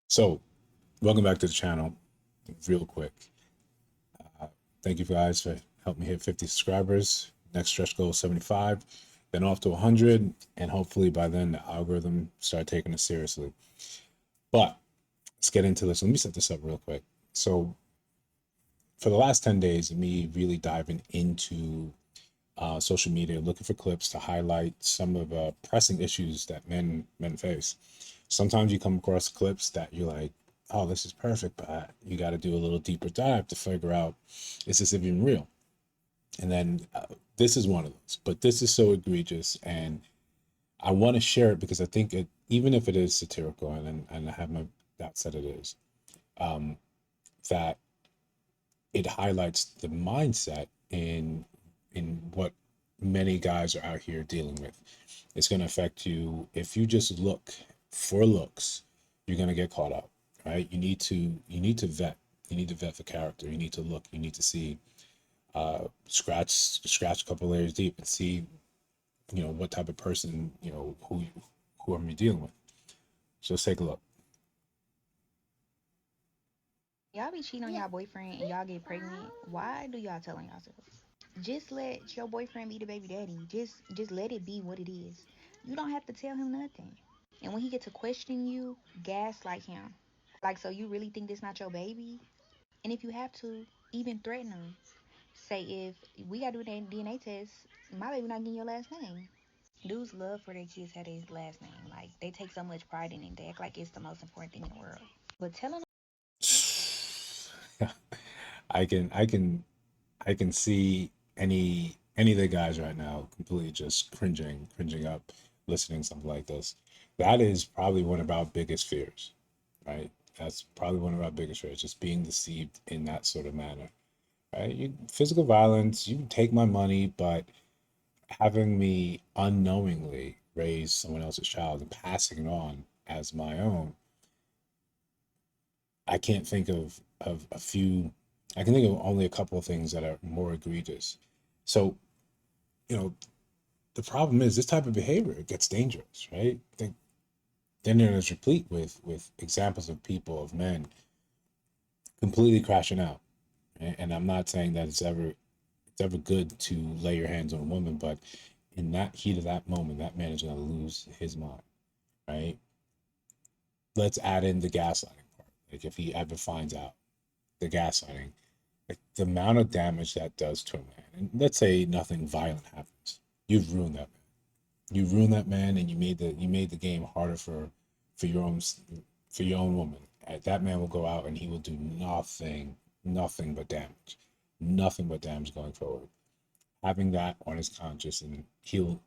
So, welcome back to the channel. Real quick, thank you guys for helping me hit 50 subscribers. Next stretch goal is 75, then off to 100, and hopefully by then the algorithm start taking it seriously. But let's get into this. Let me set this up real quick. So, for the last 10 days, me really diving into social media, looking for clips to highlight some of the pressing issues that men face. Sometimes you come across clips that you're like, oh, this is perfect, but you got to do a little deeper dive to figure out, is this even real? And then this is one of those, but this is so egregious, and I want to share it because I think it, even if it is satirical, and I have my doubts that it is, um, that it highlights the mindset in what many guys are out here dealing with. It's going to affect you if you just look for looks. You're going to get caught up, right? You need to vet. You need to vet the character. You need to look. You need to see, scratch a couple layers deep and see, what type of person, who am I dealing with. So let's take a look. Y'all be cheating on y'all boyfriend and y'all get pregnant. Why do y'all telling yourselves? Just let your boyfriend be the baby daddy. Just let it be what it is. You don't have to tell him nothing. And when he get to question you, gaslight him. Like, so you really think this not your baby? And if you have to, even threaten him. Say, if we gotta do that DNA test, my baby not getting your last name. Dudes love for their kids have their last name. Like, they take so much pride in it. They act like it's the most important thing in the world. But telling I can see any of the guys right now completely just cringing up, listening to something like this. That is probably one of our biggest fears, right? That's probably one of our biggest fears, just being deceived in that sort of manner, right? Physical violence, you can take my money, but having me unknowingly raise someone else's child and passing it on as my own, I can't think of a few. I can think of only a couple of things that are more egregious. So, you know, the problem is this type of behavior, it gets dangerous, right? The internet is replete with examples of people, of men completely crashing out. And I'm not saying that it's ever good to lay your hands on a woman, but in that heat of that moment, that man is going to lose his mind, right? Let's add in the gaslighting part. Like if he ever finds out the gaslighting, like the amount of damage that does to a man. And let's say nothing violent happens, you've ruined that man. You ruined that man, and you made the game harder for your own for your own woman. That man will go out and he will do nothing but damage, nothing but damage going forward. Having that on his conscience, and he'll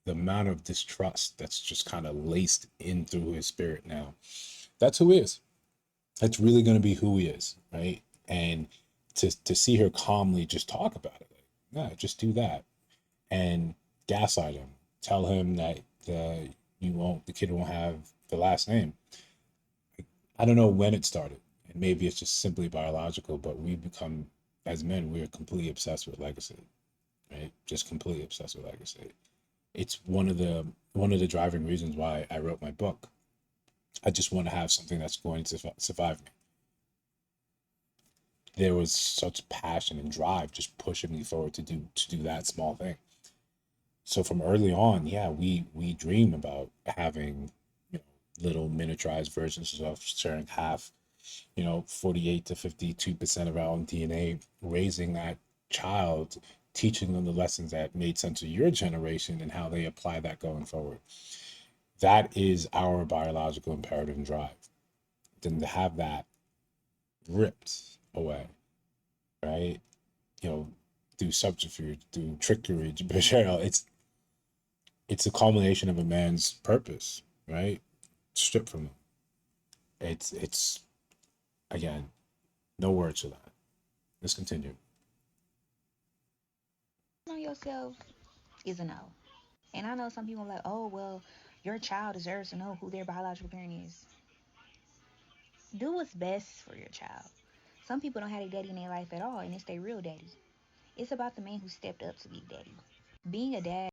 the amount of distrust that's just kind of laced in through his spirit now. That's who he is. That's really going to be who he is, right? And to see her calmly just talk about it, like, yeah, just do that, and gaslight him, tell him that the kid won't have the last name. I don't know when it started, and maybe it's just simply biological, but we become, as men, we're completely obsessed with legacy, right? Just completely obsessed with legacy. It's one of the driving reasons why I wrote my book. I just want to have something that's going to survive me. There was such passion and drive just pushing me forward to do that small thing. So from early on, yeah, we dream about having, little miniaturized versions of sharing half, 48 to 52% of our own DNA, raising that child, teaching them the lessons that made sense to your generation and how they apply that going forward. That is our biological imperative and drive. Then to have that ripped away, right? You know, through subterfuge, through trickery, betrayal. It's a culmination of a man's purpose, right? Stripped from him. It's again, no words for that. Let's continue. on yourself is a no. And I know some people are like, oh, well, your child deserves to know who their biological parent is. Do what's best for your child. Some people don't have a daddy in their life at all, and it's their real daddy. It's about the man who stepped up to be daddy. Being a dad,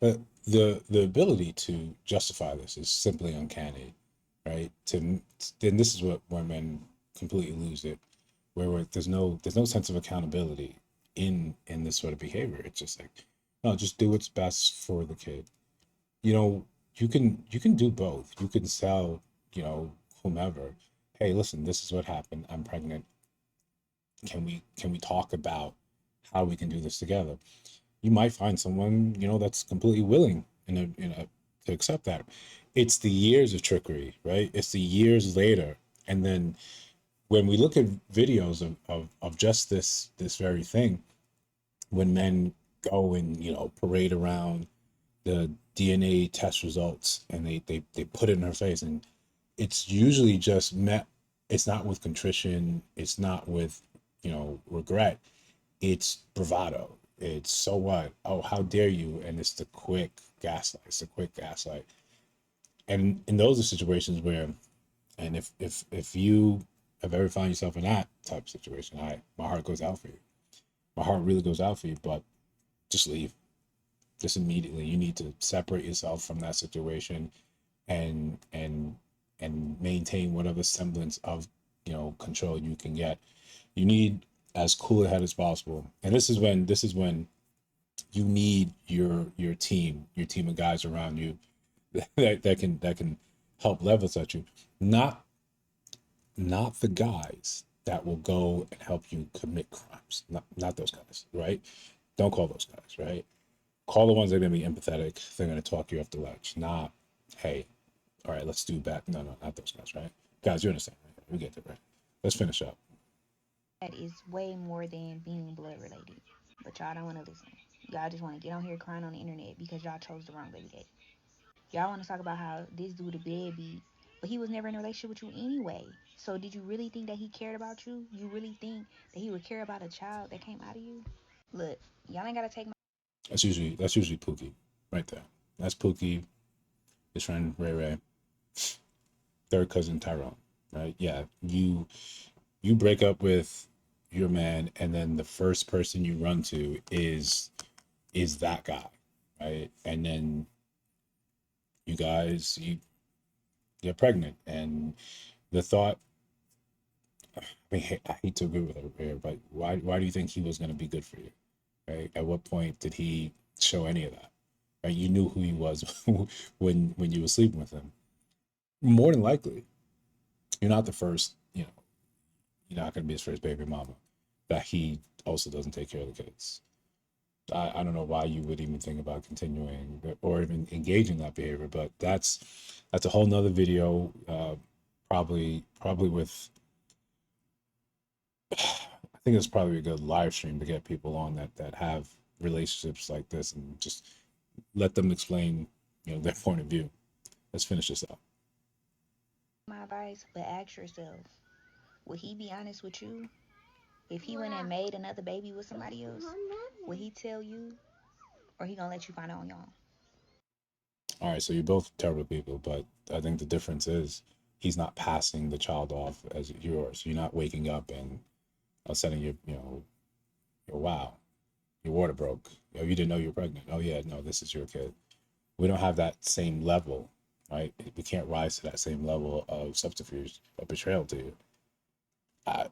But the ability to justify this is simply uncanny. right? To then this is what where men completely lose it, where there's no sense of accountability in this sort of behavior. It's just like, no, just do what's best for the kid. You know, you can do both. You can tell, whomever, hey, listen, this is what happened. I'm pregnant. Can we talk about how we can do this together? You might find someone, that's completely willing to accept that. It's the years of trickery, right? It's the years later. And then when we look at videos of just this very thing, when men go and, parade around the DNA test results and they put it in her face, and it's usually just met, it's not with contrition, it's not with, regret, it's bravado. It's so what? Oh, how dare you? And it's the quick gaslight. It's the quick gaslight. And those are situations where, and if you have ever found yourself in that type of situation, my heart goes out for you. My heart really goes out for you. But just leave. Just immediately. You need to separate yourself from that situation, and maintain whatever semblance of, control you can get. You need as cool a head as possible. And this is when you need your team of guys around you that can help level set you. Not not the guys that will go and help you commit crimes. Not those guys, right? Don't call those guys, right? Call the ones that are going to be empathetic. They're going to talk you off the ledge. Not, hey, all right, let's do that. No, no, not those guys, right? Guys, you understand, right? We get that, right? Let's finish up. That is way more than being blood related. But y'all don't want to listen. Y'all just want to get on here crying on the internet because y'all chose the wrong baby daddy. Y'all want to talk about how this dude a deadbeat, but he was never in a relationship with you anyway. So did you really think that he cared about you? You really think that he would care about a child that came out of you? Look, y'all ain't gotta take my That's usually Pookie, right there. That's Pookie, his friend Ray Ray, third cousin Tyrone, right? Yeah, you break up with your man, and then the first person you run to is that guy, right? And then you get pregnant, and the thought, I mean, I hate to agree with her here, but why do you think he was going to be good for you, right? At what point did he show any of that? Right? You knew who he was when you were sleeping with him. More than likely, you're not the first. You're not going to be his first baby mama. That he also doesn't take care of the kids. I don't know why you would even think about continuing or even engaging that behavior, but that's a whole nother video. Probably with, I think it's probably a good live stream to get people on that have relationships like this, and just let them explain, their point of view. Let's finish this up. advice, but ask yourself, would he be honest with you? If he went and made another baby with somebody else, would he tell you, or he gonna let you find out on your own? All right, so you're both terrible people, but I think the difference is he's not passing the child off as yours. You're not waking up and sending your wow, your water broke. Oh, you didn't know you were pregnant. Oh yeah, no, this is your kid. We don't have that same level, right? We can't rise to that same level of subterfuge or betrayal to you. Uh,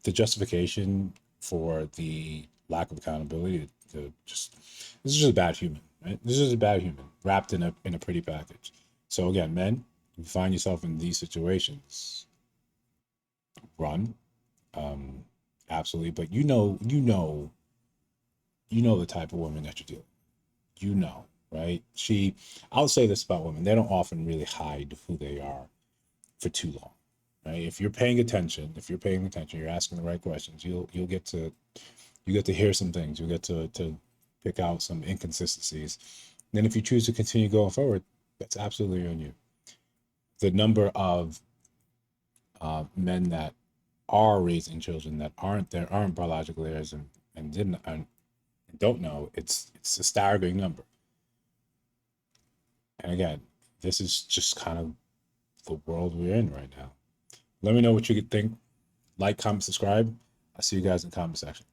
the justification for the lack of accountability to just this is just a bad human, right? This is a bad human wrapped in a pretty package. So again, men, you find yourself in these situations, run, um, absolutely. But you know the type of woman that you're dealing with. Right? I'll say this about women: they don't often really hide who they are for too long, right? If you're paying attention, you're asking the right questions. You get to hear some things. You get to pick out some inconsistencies. And then if you choose to continue going forward, that's absolutely on you. The number of men that are raising children that aren't biological heirs, and didn't and don't know, it's a staggering number. And again, this is just kind of the world we're in right now. Let me know what you think. Like, comment, subscribe. I'll see you guys in the comment section.